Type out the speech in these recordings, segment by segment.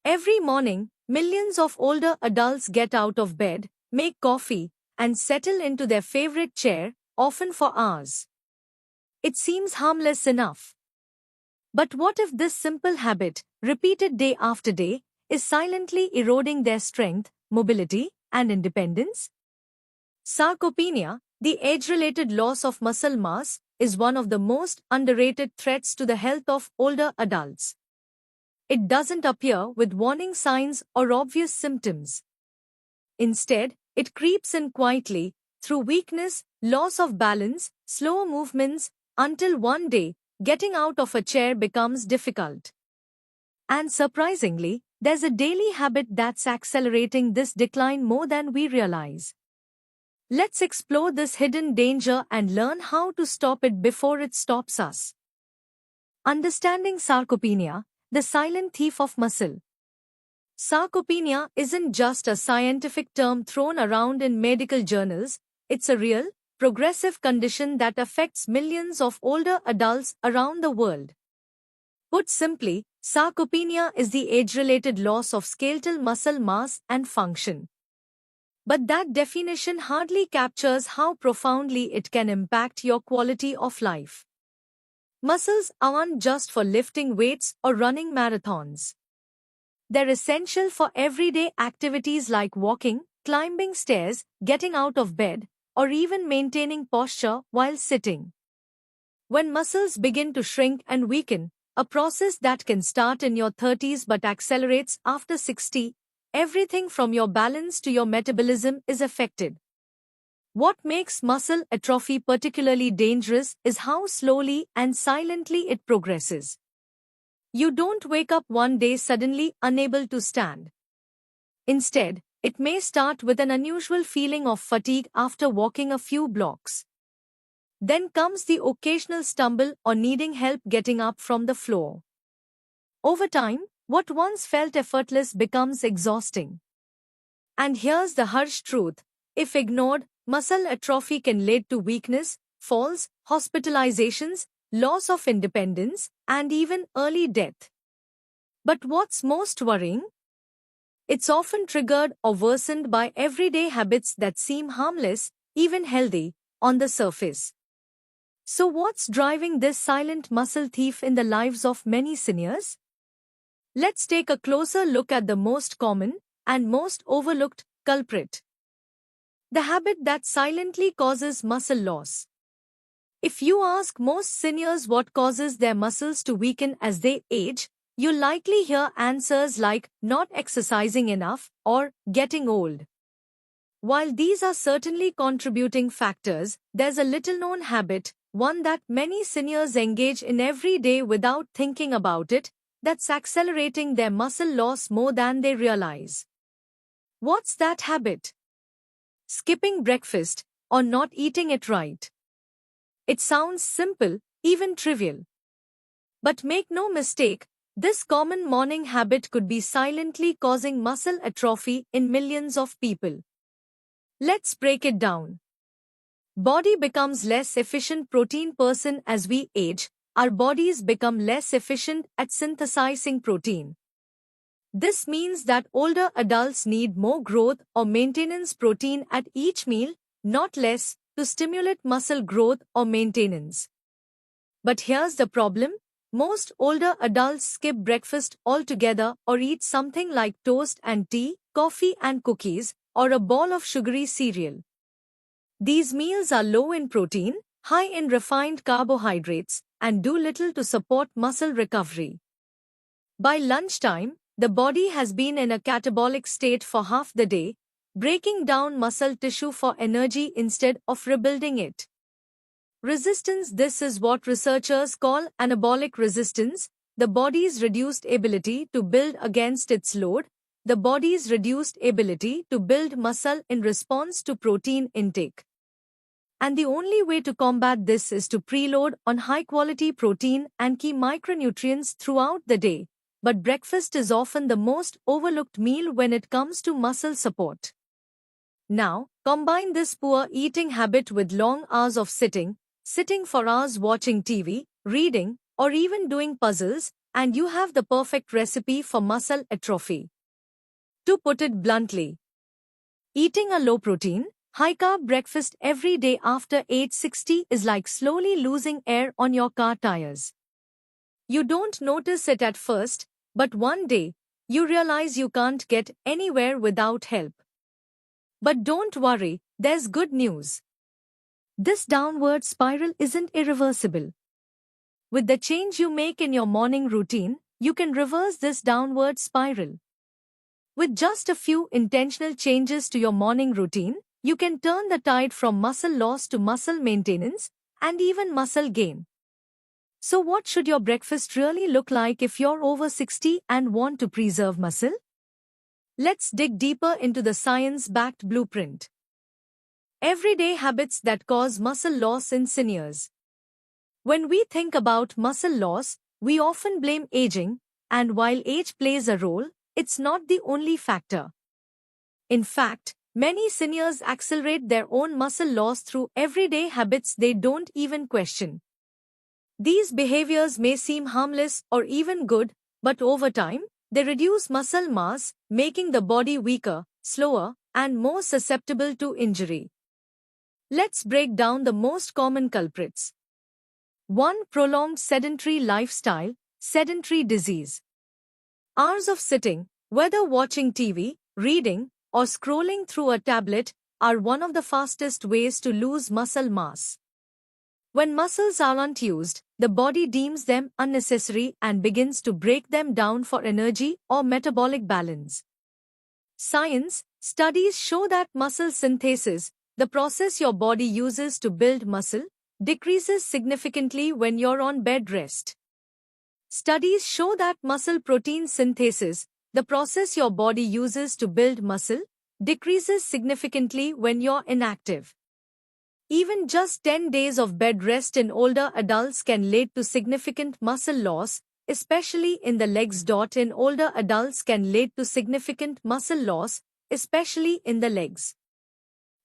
Every morning, millions of older adults get out of bed, make coffee, and settle into their favorite chair, often for hours. It seems harmless enough. But what if this simple habit, repeated day after day, is silently eroding their strength, mobility, and independence? Sarcopenia, the age-related loss of muscle mass, is one of the most underrated threats to the health of older adults. It doesn't appear with warning signs or obvious symptoms. Instead, it creeps in quietly, through weakness, loss of balance, slow movements, until one day, getting out of a chair becomes difficult. And surprisingly, there's a daily habit that's accelerating this decline more than we realize. Let's explore this hidden danger and learn how to stop it before it stops us. Understanding sarcopenia, the silent thief of muscle. Sarcopenia isn't just a scientific term thrown around in medical journals, it's a real, progressive condition that affects millions of older adults around the world. Put simply, sarcopenia is the age-related loss of skeletal muscle mass and function. But that definition hardly captures how profoundly it can impact your quality of life. Muscles aren't just for lifting weights or running marathons. They're essential for everyday activities like walking, climbing stairs, getting out of bed, or even maintaining posture while sitting. When muscles begin to shrink and weaken, a process that can start in your 30s but accelerates after 60, everything from your balance to your metabolism is affected. What makes muscle atrophy particularly dangerous is how slowly and silently it progresses. You don't wake up one day suddenly unable to stand. Instead, it may start with an unusual feeling of fatigue after walking a few blocks. Then comes the occasional stumble or needing help getting up from the floor. Over time, what once felt effortless becomes exhausting. And here's the harsh truth. If ignored, muscle atrophy can lead to weakness, falls, hospitalizations, loss of independence, and even early death. But what's most worrying? It's often triggered or worsened by everyday habits that seem harmless, even healthy, on the surface. So what's driving this silent muscle thief in the lives of many seniors? Let's take a closer look at the most common and most overlooked culprit. The habit that silently causes muscle loss. If you ask most seniors what causes their muscles to weaken as they age, you'll likely hear answers like not exercising enough or getting old. While these are certainly contributing factors, there's a little-known habit, one that many seniors engage in every day without thinking about it, that's accelerating their muscle loss more than they realize. What's that habit? Skipping breakfast or not eating it right. It sounds simple, even trivial. But make no mistake, this common morning habit could be silently causing muscle atrophy in millions of people. Let's break it down. Body becomes less efficient protein person as we age. Our bodies become less efficient at synthesizing protein. This means that older adults need more growth or maintenance protein at each meal, not less, to stimulate muscle growth or maintenance. But here's the problem. Most older adults skip breakfast altogether or eat something like toast and tea, coffee and cookies, or a bowl of sugary cereal. These meals are low in protein, high in refined carbohydrates, and do little to support muscle recovery. By lunchtime, the body has been in a catabolic state for half the day, breaking down muscle tissue for energy instead of rebuilding it. Resistance. This is what researchers call anabolic resistance, the body's reduced ability to build against its load, the body's reduced ability to build muscle in response to protein intake. And the only way to combat this is to preload on high-quality protein and key micronutrients throughout the day. But breakfast is often the most overlooked meal when it comes to muscle support. Now, combine this poor eating habit with long hours of sitting for hours watching TV, reading, or even doing puzzles, and you have the perfect recipe for muscle atrophy. To put it bluntly, eating a low-protein, high-carb breakfast every day after age 60 is like slowly losing air on your car tires. You don't notice it at first, but one day, you realize you can't get anywhere without help. But don't worry, there's good news. This downward spiral isn't irreversible. With the change you make in your morning routine, you can reverse this downward spiral. With just a few intentional changes to your morning routine, you can turn the tide from muscle loss to muscle maintenance and even muscle gain. So what should your breakfast really look like if you're over 60 and want to preserve muscle? Let's dig deeper into the science-backed blueprint. Everyday habits that cause muscle loss in seniors. When we think about muscle loss, we often blame aging, and while age plays a role, it's not the only factor. In fact, many seniors accelerate their own muscle loss through everyday habits they don't even question. These behaviors may seem harmless or even good, but over time, they reduce muscle mass, making the body weaker, slower, and more susceptible to injury. Let's break down the most common culprits. 1. Prolonged sedentary lifestyle, sedentary disease. Hours of sitting, whether watching TV, reading, or scrolling through a tablet, are one of the fastest ways to lose muscle mass. When muscles aren't used, the body deems them unnecessary and begins to break them down for energy or metabolic balance. Science studies show that muscle synthesis, the process your body uses to build muscle, decreases significantly when you're on bed rest. Studies show that muscle protein synthesis, the process your body uses to build muscle, decreases significantly when you're inactive. Even just 10 days of bed rest in older adults can lead to significant muscle loss, especially in the legs. In older adults can lead to significant muscle loss, especially in the legs.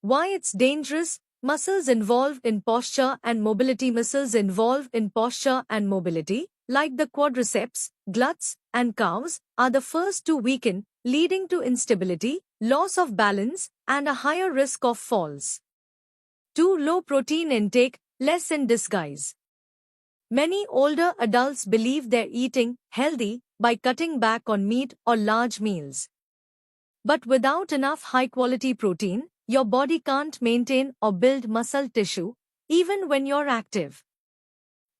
Why it's dangerous? Muscles involved in posture and mobility. Muscles involved in posture and mobility, like the quadriceps, glutes, and calves, are the first to weaken, leading to instability, loss of balance, and a higher risk of falls. 2. Low protein intake, less in disguise. Many older adults believe they're eating healthy by cutting back on meat or large meals. But without enough high-quality protein, your body can't maintain or build muscle tissue, even when you're active.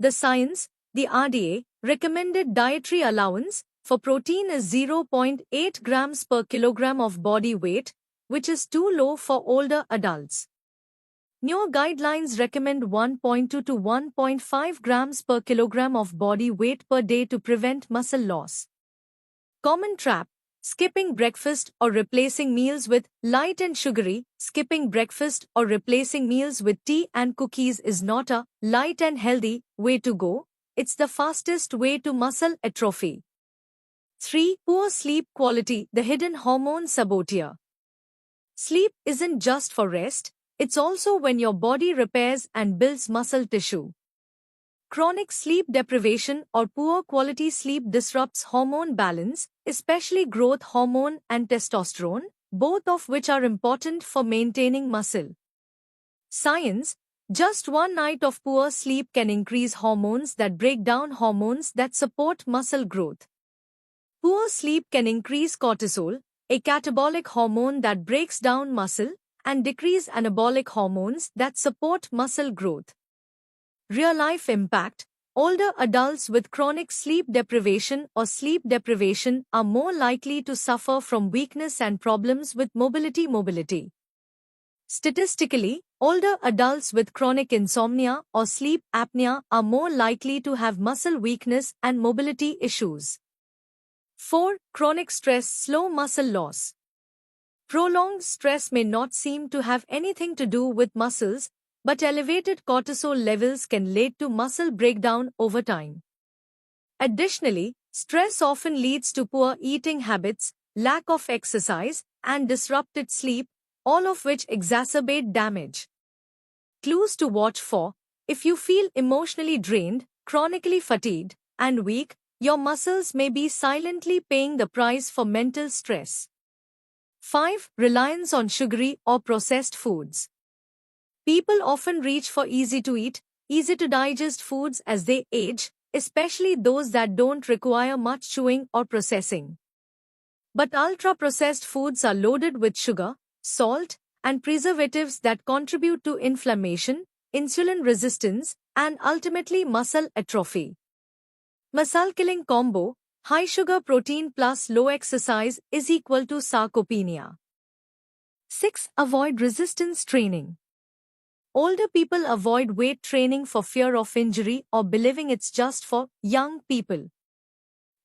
The science, the RDA, recommended dietary allowance for protein is 0.8 grams per kilogram of body weight, which is too low for older adults. Newer guidelines recommend 1.2 to 1.5 grams per kilogram of body weight per day to prevent muscle loss. Common trap: skipping breakfast or replacing meals with light and sugary. Skipping breakfast or replacing meals with tea and cookies is not a light and healthy way to go. It's the fastest way to muscle atrophy. 3. Poor sleep quality, the hidden hormone saboteur. Sleep isn't just for rest, it's also when your body repairs and builds muscle tissue. Chronic sleep deprivation or poor quality sleep disrupts hormone balance, especially growth hormone and testosterone, both of which are important for maintaining muscle. Science: just one night of poor sleep can increase hormones that break down hormones that support muscle growth. Poor sleep can increase cortisol, a catabolic hormone that breaks down muscle, and decrease anabolic hormones that support muscle growth. Real-life impact: older adults with chronic sleep deprivation or sleep deprivation are more likely to suffer from weakness and problems with mobility. Statistically, older adults with chronic insomnia or sleep apnea are more likely to have muscle weakness and mobility issues. 4. Chronic stress, slow muscle loss. Prolonged stress may not seem to have anything to do with muscles, but elevated cortisol levels can lead to muscle breakdown over time. Additionally, stress often leads to poor eating habits, lack of exercise, and disrupted sleep, all of which exacerbate damage. Clues to watch for: if you feel emotionally drained, chronically fatigued, and weak, your muscles may be silently paying the price for mental stress. 5. Reliance on sugary or processed foods. People often reach for easy-to-eat, easy-to-digest foods as they age, especially those that don't require much chewing or processing. But ultra-processed foods are loaded with sugar, salt, and preservatives that contribute to inflammation, insulin resistance, and ultimately muscle atrophy. Muscle-killing combo, high sugar protein plus low exercise is equal to sarcopenia. 6. Avoid resistance training. Older people avoid weight training for fear of injury or believing it's just for young people.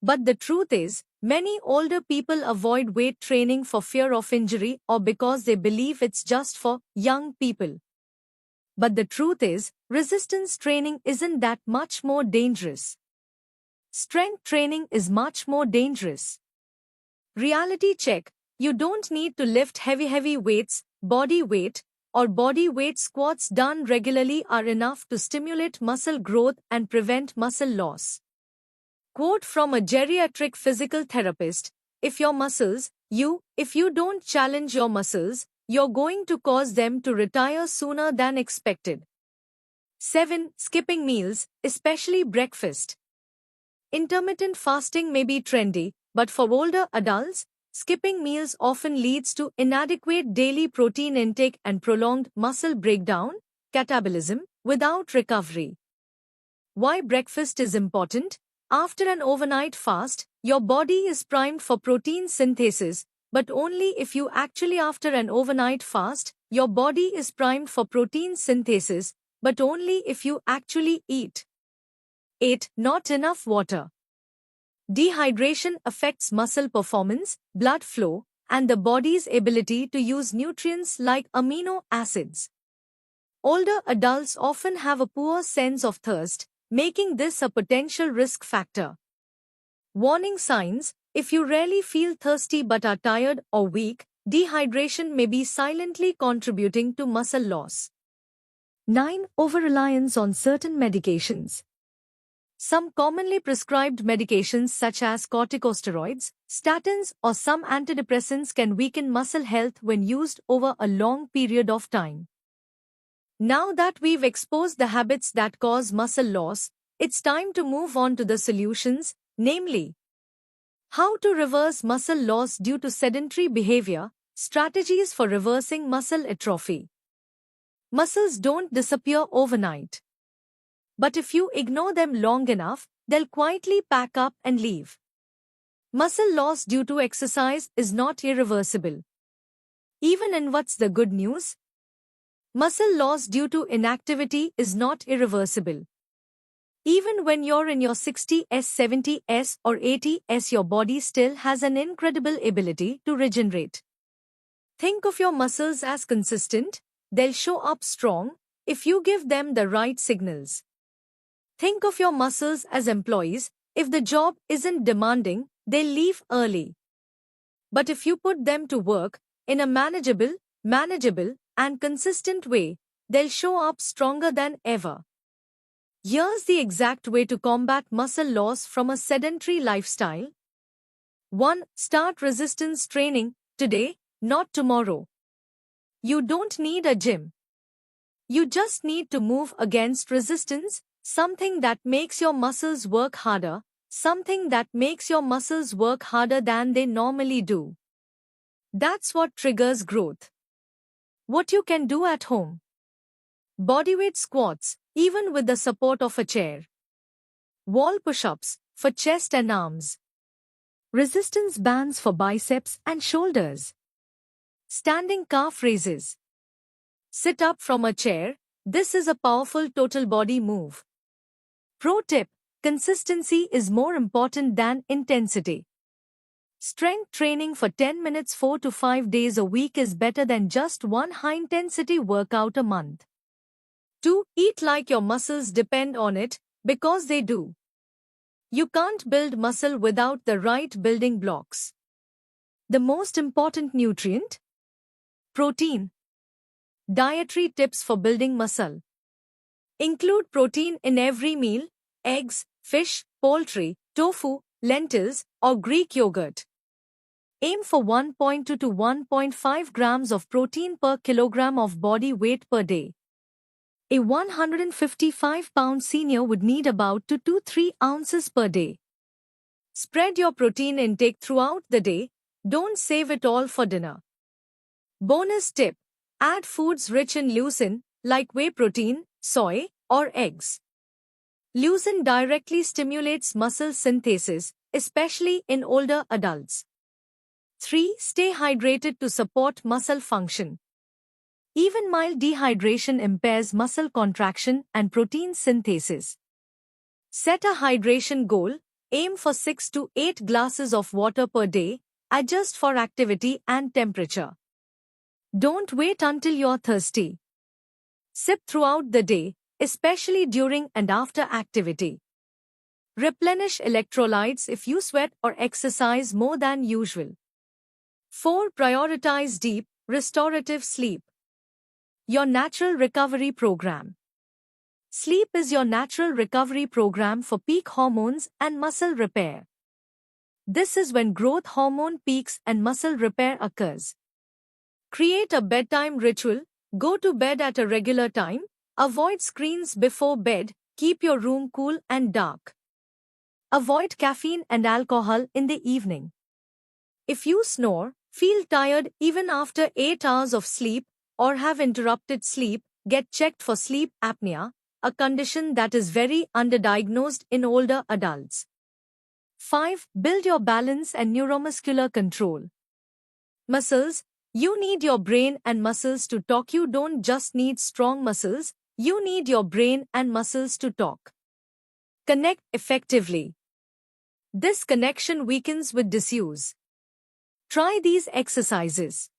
But the truth is, many older people avoid weight training for fear of injury or because they believe it's just for young people. But the truth is, resistance training isn't that much more dangerous. Strength training is much more dangerous. Reality check: you don't need to lift heavy weights. Body weight or body weight squats done regularly are enough to stimulate muscle growth and prevent muscle loss. Quote from a geriatric physical therapist: if you don't challenge your muscles, you're going to cause them to retire sooner than expected. 7. Skipping meals, especially breakfast. Intermittent fasting may be trendy, but for older adults, skipping meals often leads to inadequate daily protein intake and prolonged muscle breakdown, catabolism, without recovery. Why breakfast is important? After an overnight fast, your body is primed for protein synthesis, but only if you actually after an overnight fast, your body is primed for protein synthesis, but only if you actually eat. 8. Not enough water. Dehydration affects muscle performance, blood flow, and the body's ability to use nutrients like amino acids. Older adults often have a poor sense of thirst, making this a potential risk factor. Warning signs: if you rarely feel thirsty but are tired or weak, dehydration may be silently contributing to muscle loss. 9. Over-reliance on certain medications. Some commonly prescribed medications such as corticosteroids, statins, or some antidepressants can weaken muscle health when used over a long period of time. Now that we've exposed the habits that cause muscle loss, it's time to move on to the solutions, namely, how to reverse muscle loss due to sedentary behavior, strategies for reversing muscle atrophy. Muscles don't disappear overnight. But if you ignore them long enough, they'll quietly pack up and leave. Muscle loss due to exercise is not irreversible. Even in what's the good news? Muscle loss due to inactivity is not irreversible. Even when you're in your 60s, 70s, or 80s, your body still has an incredible ability to regenerate. Think of your muscles as consistent. They'll show up strong if you give them the right signals. Think of your muscles as employees. If the job isn't demanding, they'll leave early. But if you put them to work in a manageable, and consistent way, they'll show up stronger than ever. Here's the exact way to combat muscle loss from a sedentary lifestyle. 1. Start resistance training today, not tomorrow. You don't need a gym. You just need to move against resistance, something that makes your muscles work harder, something that makes your muscles work harder than they normally do. That's what triggers growth. What you can do at home. Bodyweight squats, even with the support of a chair. Wall push-ups, for chest and arms. Resistance bands for biceps and shoulders. Standing calf raises. Sit up from a chair. This is a powerful total body move. Pro tip: consistency is more important than intensity. Strength training for 10 minutes 4 to 5 days a week is better than just one high-intensity workout a month. 2. Eat like your muscles depend on it, because they do. You can't build muscle without the right building blocks. The most important nutrient? Protein. Dietary tips for building muscle. Include protein in every meal: eggs, fish, poultry, tofu, lentils, or Greek yogurt. Aim for 1.2 to 1.5 grams of protein per kilogram of body weight per day. A 155-pound senior would need about 2 to 3 ounces per day. Spread your protein intake throughout the day. Don't save it all for dinner. Bonus tip: add foods rich in leucine, like whey protein, soy, or eggs. Leucine directly stimulates muscle synthesis, especially in older adults. 3. Stay hydrated to support muscle function. Even mild dehydration impairs muscle contraction and protein synthesis. Set a hydration goal. Aim for 6 to 8 glasses of water per day. Adjust for activity and temperature. Don't wait until you're thirsty. Sip throughout the day, especially during and after activity. Replenish electrolytes if you sweat or exercise more than usual. 4. Prioritize deep, restorative sleep. Your natural recovery program. Sleep is your natural recovery program for peak hormones and muscle repair. This is when growth hormone peaks and muscle repair occurs. Create a bedtime ritual. Go to bed at a regular time. Avoid screens before bed. Keep your room cool and dark. Avoid caffeine and alcohol in the evening. If you snore, feel tired even after 8 hours of sleep, or have interrupted sleep, get checked for sleep apnea, a condition that is very underdiagnosed in older adults. 5. Build your balance and neuromuscular control. Muscles. You need your brain and muscles to talk. You don't just need strong muscles, you need your brain and muscles to talk. Connect effectively. This connection weakens with disuse. Try these exercises.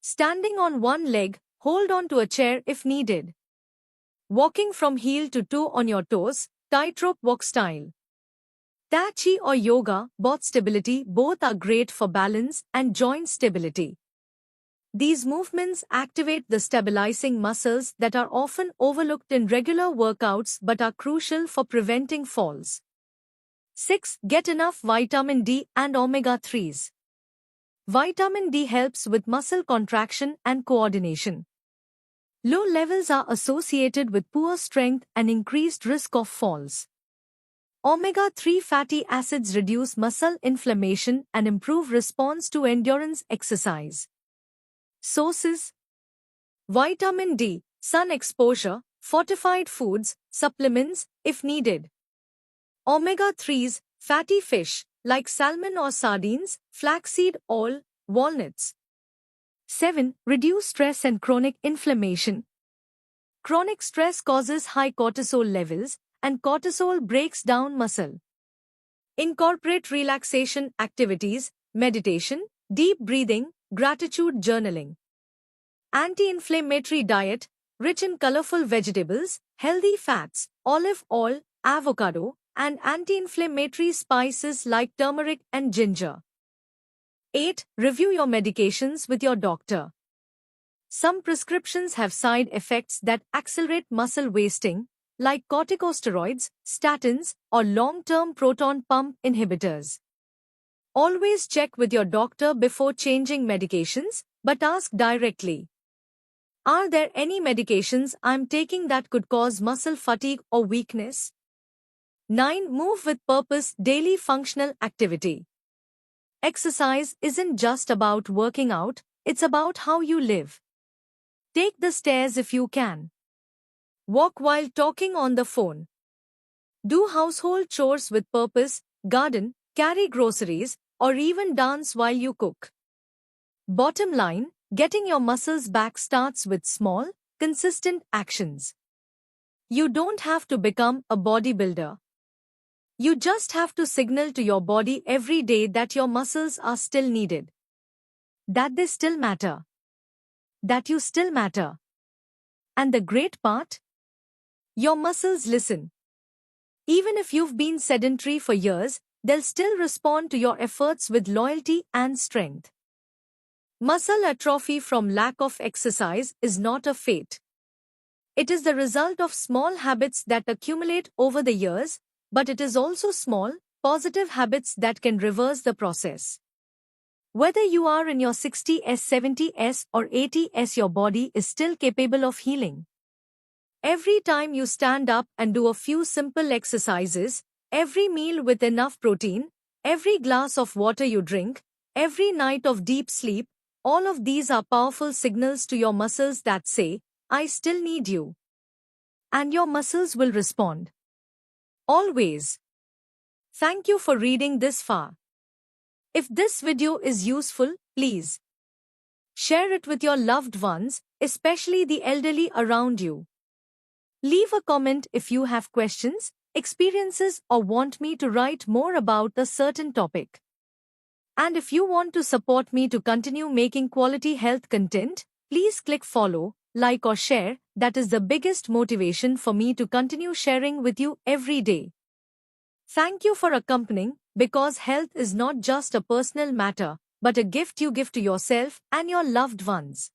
Standing on one leg, hold on to a chair if needed. Walking from heel to toe on your toes, tightrope walk style. Tai Chi or yoga, both stability, both are great for balance and joint stability. These movements activate the stabilizing muscles that are often overlooked in regular workouts but are crucial for preventing falls. 6. Get enough vitamin D and omega-3s. Vitamin D helps with muscle contraction and coordination. Low levels are associated with poor strength and increased risk of falls. Omega-3 fatty acids reduce muscle inflammation and improve response to endurance exercise. Sources: vitamin D, sun exposure, fortified foods, supplements, if needed. Omega-3s, fatty fish, like salmon or sardines, flaxseed oil, walnuts. 7. Reduce stress and chronic inflammation. Chronic stress causes high cortisol levels, and cortisol breaks down muscle. Incorporate relaxation activities, meditation, deep breathing, gratitude journaling. Anti-inflammatory diet, rich in colorful vegetables, healthy fats, olive oil, avocado, and anti-inflammatory spices like turmeric and ginger. 8. Review your medications with your doctor. Some prescriptions have side effects that accelerate muscle wasting, like corticosteroids, statins, or long-term proton pump inhibitors. Always check with your doctor before changing medications, but ask directly. Are there any medications I'm taking that could cause muscle fatigue or weakness? 9. Move with purpose. Daily functional activity. Exercise isn't just about working out, it's about how you live. Take the stairs if you can. Walk while talking on the phone. Do household chores with purpose, garden, carry groceries, or even dance while you cook. Bottom line, getting your muscles back starts with small, consistent actions. You don't have to become a bodybuilder. You just have to signal to your body every day that your muscles are still needed. That they still matter. That you still matter. And the great part? Your muscles listen. Even if you've been sedentary for years, they'll still respond to your efforts with loyalty and strength. Muscle atrophy from lack of exercise is not a fate. It is the result of small habits that accumulate over the years, but it is also small, positive habits that can reverse the process. Whether you are in your 60s, 70s, or 80s, your body is still capable of healing. Every time you stand up and do a few simple exercises, every meal with enough protein, every glass of water you drink, every night of deep sleep, all of these are powerful signals to your muscles that say, I still need you. And your muscles will respond. Always. Thank you for reading this far. If this video is useful, please share it with your loved ones, especially the elderly around you. Leave a comment if you have questions, experiences, or want me to write more about a certain topic. And if you want to support me to continue making quality health content, please click follow, like or share. That is the biggest motivation for me to continue sharing with you every day. Thank you for accompanying, because health is not just a personal matter, but a gift you give to yourself and your loved ones.